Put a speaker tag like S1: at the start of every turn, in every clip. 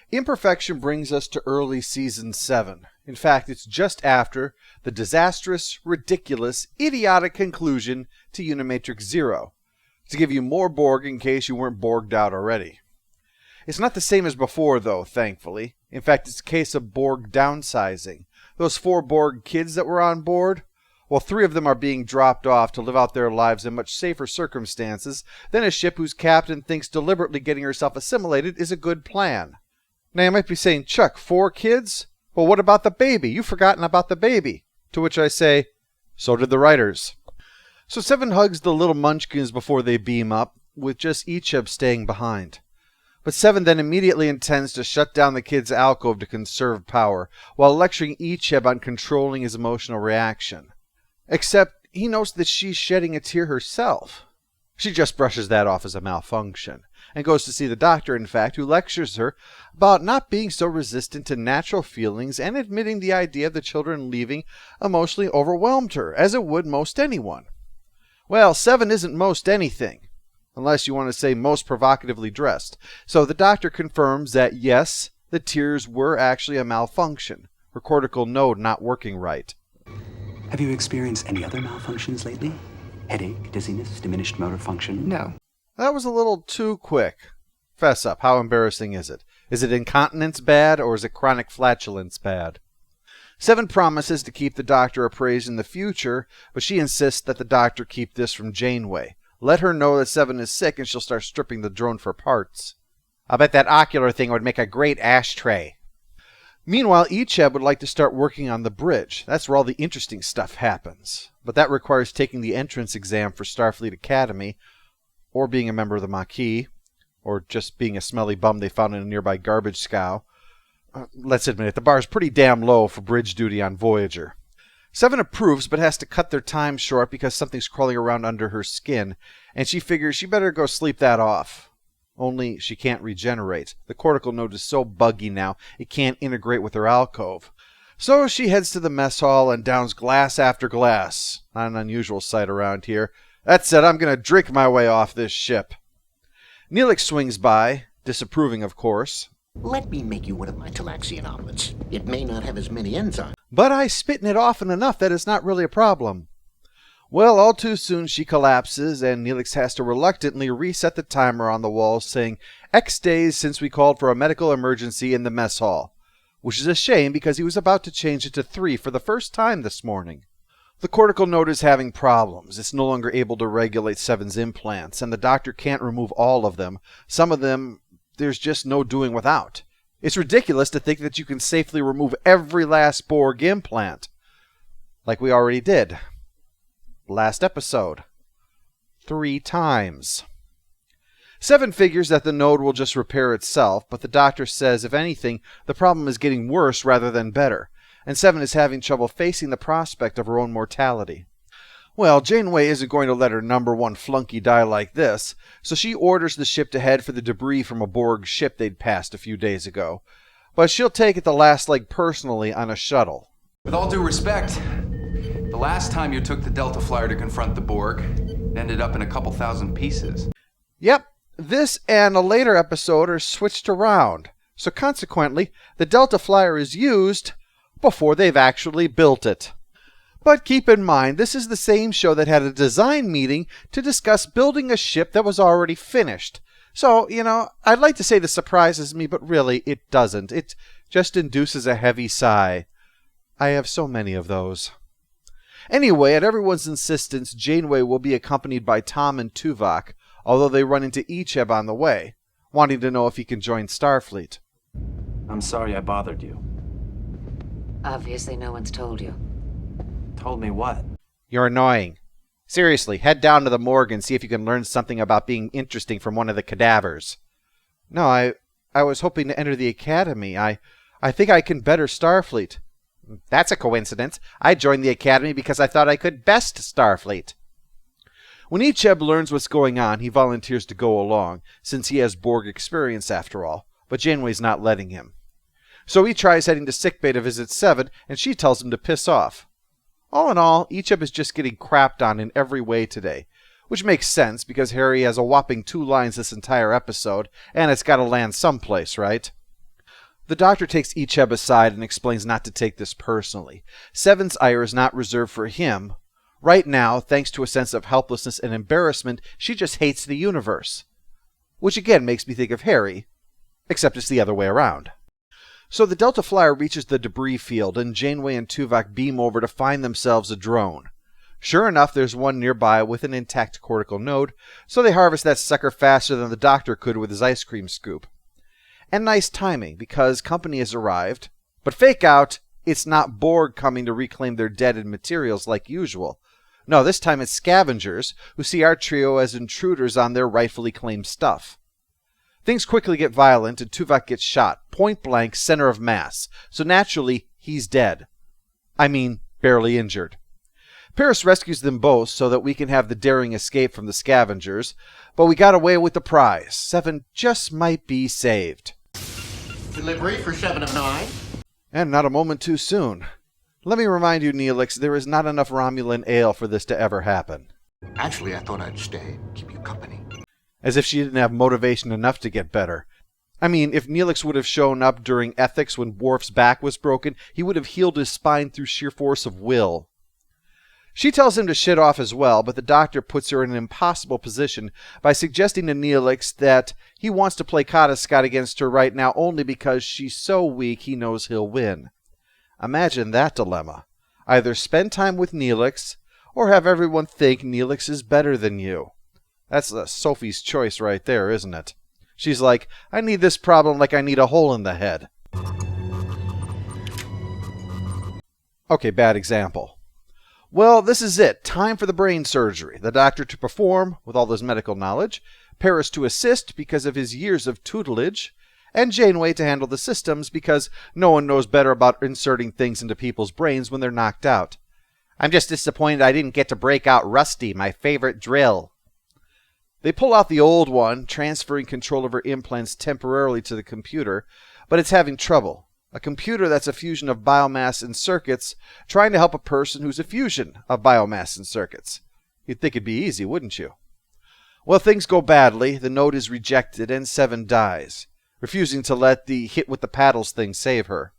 S1: Imperfection brings us to early Season 7. In fact, it's just after the disastrous, ridiculous, idiotic conclusion to Unimatrix Zero, to give you more Borg in case you weren't Borged out already. It's not the same as before, though, thankfully. In fact, it's a case of Borg downsizing. Those 4 Borg kids that were on board, well, 3 of them are being dropped off to live out their lives in much safer circumstances than a ship whose captain thinks deliberately getting herself assimilated is a good plan. Now, you might be saying, Chuck, 4 kids? Well, what about the baby? You've forgotten about the baby. To which I say, so did the writers. So 7 hugs the little munchkins before they beam up, with just Icheb staying behind. But 7 then immediately intends to shut down the kid's alcove to conserve power, while lecturing Icheb on controlling his emotional reaction. Except he notes that she's shedding a tear herself. She just brushes that off as a malfunction, and goes to see the doctor, in fact, who lectures her about not being so resistant to natural feelings and admitting the idea of the children leaving emotionally overwhelmed her, as it would most anyone. Well, 7 isn't most anything, unless you want to say most provocatively dressed. So the doctor confirms that, yes, the tears were actually a malfunction, her cortical node not working right.
S2: Have you experienced any other malfunctions lately? Headache, dizziness, diminished motor function?
S3: No.
S1: That was a little too quick. Fess up, how embarrassing is it? Is it incontinence bad, or is it chronic flatulence bad? 7 promises to keep the doctor appraised in the future, but she insists that the doctor keep this from Janeway. Let her know that 7 is sick and she'll start stripping the drone for parts. I bet that ocular thing would make a great ashtray. Meanwhile, Icheb would like to start working on the bridge. That's where all the interesting stuff happens. But that requires taking the entrance exam for Starfleet Academy, or being a member of the Maquis, or just being a smelly bum they found in a nearby garbage scow. Let's admit it, the bar's pretty damn low for bridge duty on Voyager. 7 approves, but has to cut their time short because something's crawling around under her skin, and she figures she better go sleep that off. Only she can't regenerate. The cortical node is so buggy now, it can't integrate with her alcove. So she heads to the mess hall and downs glass after glass. Not an unusual sight around here. That said, I'm going to drink my way off this ship. Neelix swings by, disapproving of course.
S4: Let me make you one of my Talaxian omelets. It may not have as many enzymes.
S1: But I spitting it often enough that it's not really a problem. Well, all too soon she collapses, and Neelix has to reluctantly reset the timer on the wall, saying X days since we called for a medical emergency in the mess hall. Which is a shame because he was about to change it to 3 for the first time this morning. The cortical node is having problems. It's no longer able to regulate 7's implants, and the doctor can't remove all of them. Some of them, there's just no doing without. It's ridiculous to think that you can safely remove every last Borg implant. Like we already did. Last episode. 3 times. 7 figures that the node will just repair itself, but the doctor says, if anything, the problem is getting worse rather than better, and 7 is having trouble facing the prospect of her own mortality. Well, Janeway isn't going to let her number 1 flunky die like this, so she orders the ship to head for the debris from a Borg ship they'd passed a few days ago. But she'll take it the last leg personally on a shuttle.
S3: With all due respect, the last time you took the Delta Flyer to confront the Borg, it ended up in a couple thousand pieces.
S1: Yep, this and a later episode are switched around, so consequently, the Delta Flyer is used before they've actually built it. But keep in mind, this is the same show that had a design meeting to discuss building a ship that was already finished. So, I'd like to say this surprises me, but really, it doesn't. It just induces a heavy sigh. I have so many of those. Anyway, at everyone's insistence, Janeway will be accompanied by Tom and Tuvok, although they run into Icheb on the way, wanting to know if he can join Starfleet.
S5: I'm sorry I bothered you.
S6: Obviously no one's told you.
S5: Told me what?
S1: You're annoying. Seriously, head down to the morgue and see if you can learn something about being interesting from one of the cadavers. No, I was hoping to enter the academy. I think I can better Starfleet. That's a coincidence. I joined the academy because I thought I could best Starfleet. When Icheb learns what's going on, he volunteers to go along, since he has Borg experience after all, but Janeway's not letting him. So he tries heading to sickbay to visit 7, and she tells him to piss off. All in all, Icheb is just getting crapped on in every way today, which makes sense because Harry has a whopping 2 lines this entire episode, and it's got to land someplace, right? The doctor takes Icheb aside and explains not to take this personally. Seven's ire is not reserved for him. Right now, thanks to a sense of helplessness and embarrassment, she just hates the universe. Which again makes me think of Harry, except it's the other way around. So the Delta Flyer reaches the debris field, and Janeway and Tuvok beam over to find themselves a drone. Sure enough, there's one nearby with an intact cortical node, so they harvest that sucker faster than the doctor could with his ice cream scoop. And nice timing, because company has arrived. But fake out, it's not Borg coming to reclaim their dead and materials like usual. No, this time it's Scavengers, who see our trio as intruders on their rightfully claimed stuff. Things quickly get violent, and Tuvok gets shot, point blank, center of mass. So naturally, he's dead. I mean, barely injured. Paris rescues them both so that we can have the daring escape from the Scavengers, but we got away with the prize. Seven just might be saved.
S4: Delivery for 7 of 9.
S1: And not a moment too soon. Let me remind you, Neelix, there is not enough Romulan ale for this to ever happen.
S4: Actually, I thought I'd stay, keep you company.
S1: As if she didn't have motivation enough to get better. I mean, if Neelix would have shown up during ethics when Worf's back was broken, he would have healed his spine through sheer force of will. She tells him to shit off as well, but the doctor puts her in an impossible position by suggesting to Neelix that he wants to play Scott against her right now only because she's so weak he knows he'll win. Imagine that dilemma. Either spend time with Neelix, or have everyone think Neelix is better than you. That's Sophie's choice right there, isn't it? She's like, I need this problem like I need a hole in the head. Okay, bad example. Well, this is it. Time for the brain surgery. The doctor to perform, with all his medical knowledge, Paris to assist because of his years of tutelage, and Janeway to handle the systems because no one knows better about inserting things into people's brains when they're knocked out. I'm just disappointed I didn't get to break out Rusty, my favorite drill. They pull out the old one, transferring control of her implants temporarily to the computer, but it's having trouble. A computer that's a fusion of biomass and circuits, trying to help a person who's a fusion of biomass and circuits. You'd think it'd be easy, wouldn't you? Well, things go badly, the node is rejected, and Seven dies, refusing to let the hit with the paddles thing save her.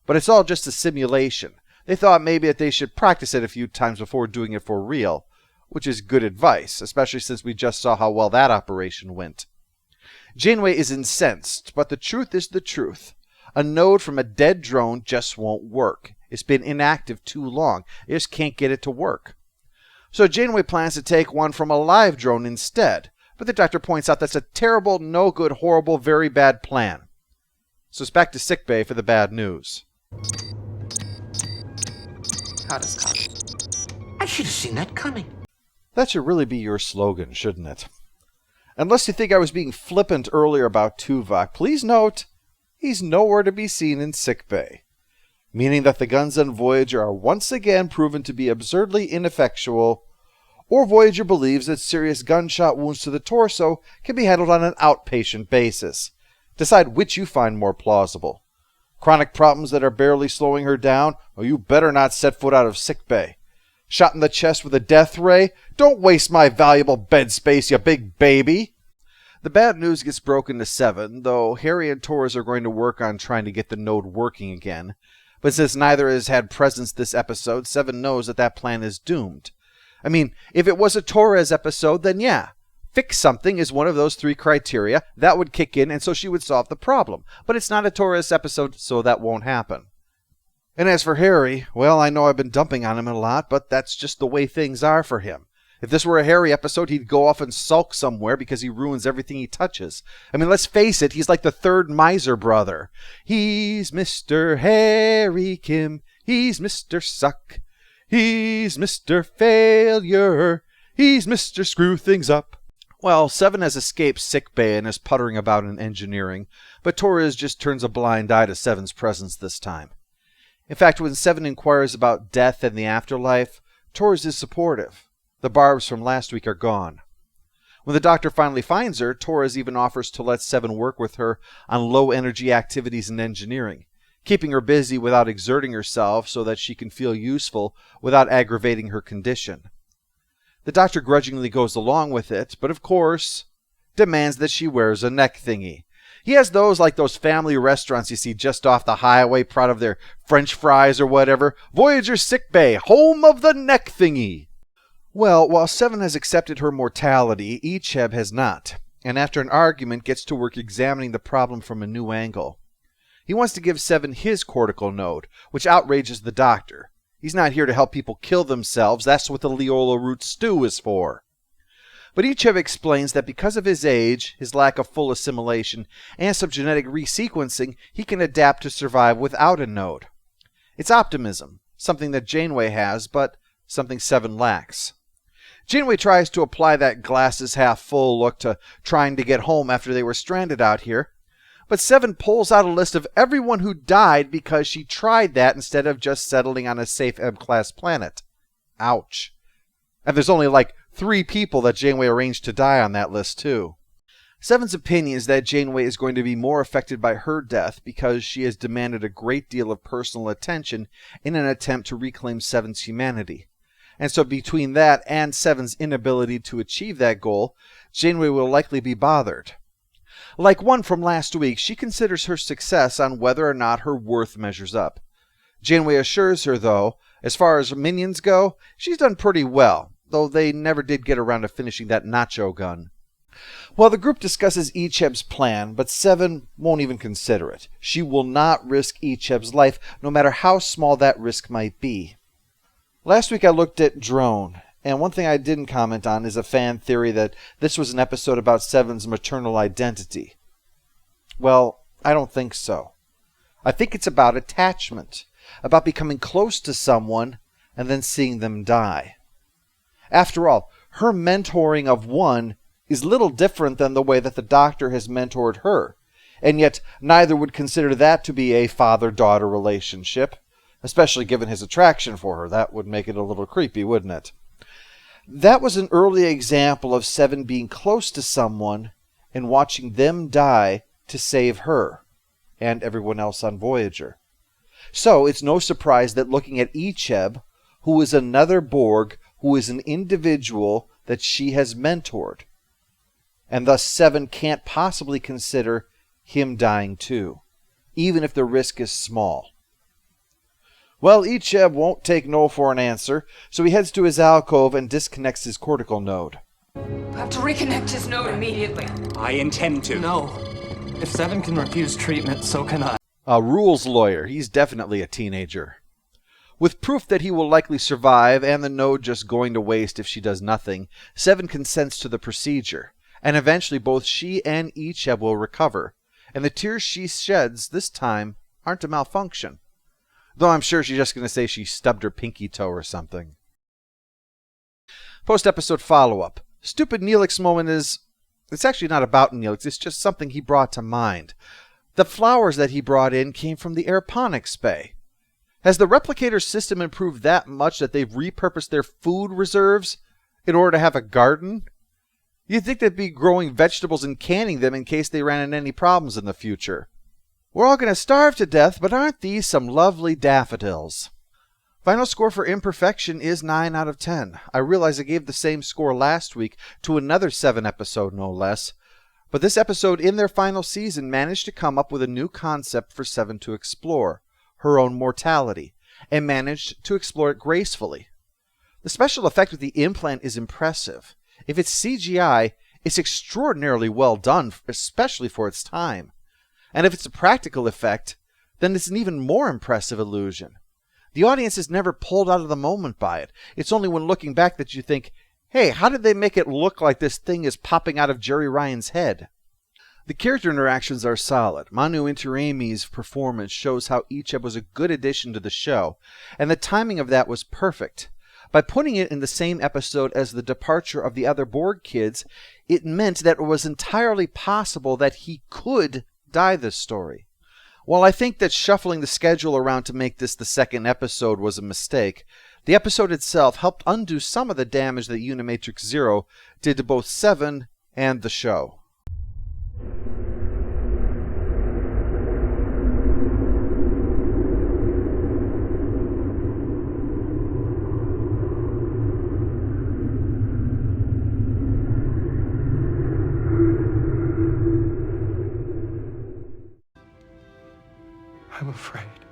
S1: But it's all just a simulation. They thought maybe that they should practice it a few times before doing it for real, which is good advice, especially since we just saw how well that operation went. Janeway is incensed, but the truth is the truth. A node from a dead drone just won't work. It's been inactive too long. They just can't get it to work. So Janeway plans to take one from a live drone instead. But the doctor points out that's a terrible, no good, horrible, very bad plan. So it's back to sickbay for the bad news.
S6: How does Scott?
S4: I should have seen that coming.
S1: That should really be your slogan, shouldn't it? Unless you think I was being flippant earlier about Tuvok, please note, he's nowhere to be seen in sickbay, meaning that the guns on Voyager are once again proven to be absurdly ineffectual, or Voyager believes that serious gunshot wounds to the torso can be handled on an outpatient basis. Decide which you find more plausible. Chronic problems that are barely slowing her down, or you better not set foot out of sickbay. Shot in the chest with a death ray? Don't waste my valuable bed space, you big baby! The bad news gets broken to Seven, though Harry and Torres are going to work on trying to get the node working again. But since neither has had presence this episode, Seven knows that plan is doomed. I mean, if it was a Torres episode, then yeah. Fix something is one of those 3 criteria. That would kick in, and so she would solve the problem. But it's not a Torres episode, so that won't happen. And as for Harry, well, I know I've been dumping on him a lot, but that's just the way things are for him. If this were a Harry episode, he'd go off and sulk somewhere because he ruins everything he touches. I mean, let's face it, he's like the third miser brother. He's Mr. Harry Kim. He's Mr. Suck. He's Mr. Failure. He's Mr. Screw Things Up. Well, Seven has escaped sickbay and is puttering about in engineering, but Torres just turns a blind eye to Seven's presence this time. In fact, when Seven inquires about death and the afterlife, Torres is supportive. The barbs from last week are gone. When the doctor finally finds her, Torres even offers to let Seven work with her on low-energy activities in engineering, keeping her busy without exerting herself so that she can feel useful without aggravating her condition. The doctor grudgingly goes along with it, but of course demands that she wears a neck thingy. He has those like those family restaurants you see just off the highway, proud of their French fries or whatever. Voyager sick bay, home of the neck thingy. Well, while Seven has accepted her mortality, Icheb has not, and after an argument gets to work examining the problem from a new angle. He wants to give Seven his cortical node, which outrages the Doctor. He's not here to help people kill themselves, that's what the Leola root stew is for. But Icheb explains that because of his age, his lack of full assimilation, and some genetic resequencing, he can adapt to survive without a node. It's optimism, something that Janeway has, but something Seven lacks. Janeway tries to apply that glasses half full look to trying to get home after they were stranded out here, but Seven pulls out a list of everyone who died because she tried that instead of just settling on a safe M-class planet. Ouch. And there's only like 3 people that Janeway arranged to die on that list, too. Seven's opinion is that Janeway is going to be more affected by her death because she has demanded a great deal of personal attention in an attempt to reclaim Seven's humanity. And so between that and Seven's inability to achieve that goal, Janeway will likely be bothered. Like one from last week, she considers her success on whether or not her worth measures up. Janeway assures her, though, as far as minions go, she's done pretty well, though they never did get around to finishing that nacho gun. Well, the group discusses Icheb's plan, but Seven won't even consider it. She will not risk Icheb's life, no matter how small that risk might be. Last week I looked at Drone, and one thing I didn't comment on is a fan theory that this was an episode about Seven's maternal identity. Well, I don't think so. I think it's about attachment, about becoming close to someone and then seeing them die. After all, her mentoring of one is little different than the way that the Doctor has mentored her, and yet neither would consider that to be a father-daughter relationship, especially given his attraction for her. That would make it a little creepy, wouldn't it? That was an early example of Seven being close to someone and watching them die to save her and everyone else on Voyager. So it's no surprise that looking at Icheb, who is another Borg, who is an individual that she has mentored, and thus Seven can't possibly consider him dying too, even if the risk is small. Well, Icheb won't take no for an answer, so he heads to his alcove and disconnects his cortical node.
S6: You have to reconnect his node immediately.
S2: I intend to.
S5: No. If Seven can refuse treatment, so can I.
S1: A rules lawyer. He's definitely a teenager. With proof that he will likely survive and the node just going to waste if she does nothing, Seven consents to the procedure, and eventually both she and Icheb will recover, and the tears she sheds this time aren't a malfunction. Though I'm sure she's just going to say she stubbed her pinky toe or something. Post-episode follow-up. Stupid Neelix moment is... It's actually not about Neelix, it's just something he brought to mind. The flowers that he brought in came from the aeroponics bay. Has the replicator system improved that much that they've repurposed their food reserves in order to have a garden? You'd think they'd be growing vegetables and canning them in case they ran into any problems in the future. We're all going to starve to death, but aren't these some lovely daffodils? Final score for Imperfection is 9 out of 10. I realize I gave the same score last week to another 7 episode, no less. But this episode in their final season managed to come up with a new concept for Seven to explore, her own mortality, and managed to explore it gracefully. The special effect with the implant is impressive. If it's CGI, it's extraordinarily well done, especially for its time. And if it's a practical effect, then it's an even more impressive illusion. The audience is never pulled out of the moment by it. It's only when looking back that you think, hey, how did they make it look like this thing is popping out of Jerry Ryan's head? The character interactions are solid. Manu Intiraymi's performance shows how Icheb was a good addition to the show, and the timing of that was perfect. By putting it in the same episode as the departure of the other Borg kids, it meant that it was entirely possible that he could die this story. While I think that shuffling the schedule around to make this the second episode was a mistake, the episode itself helped undo some of the damage that Unimatrix Zero did to both Seven and the show.
S3: I'm afraid.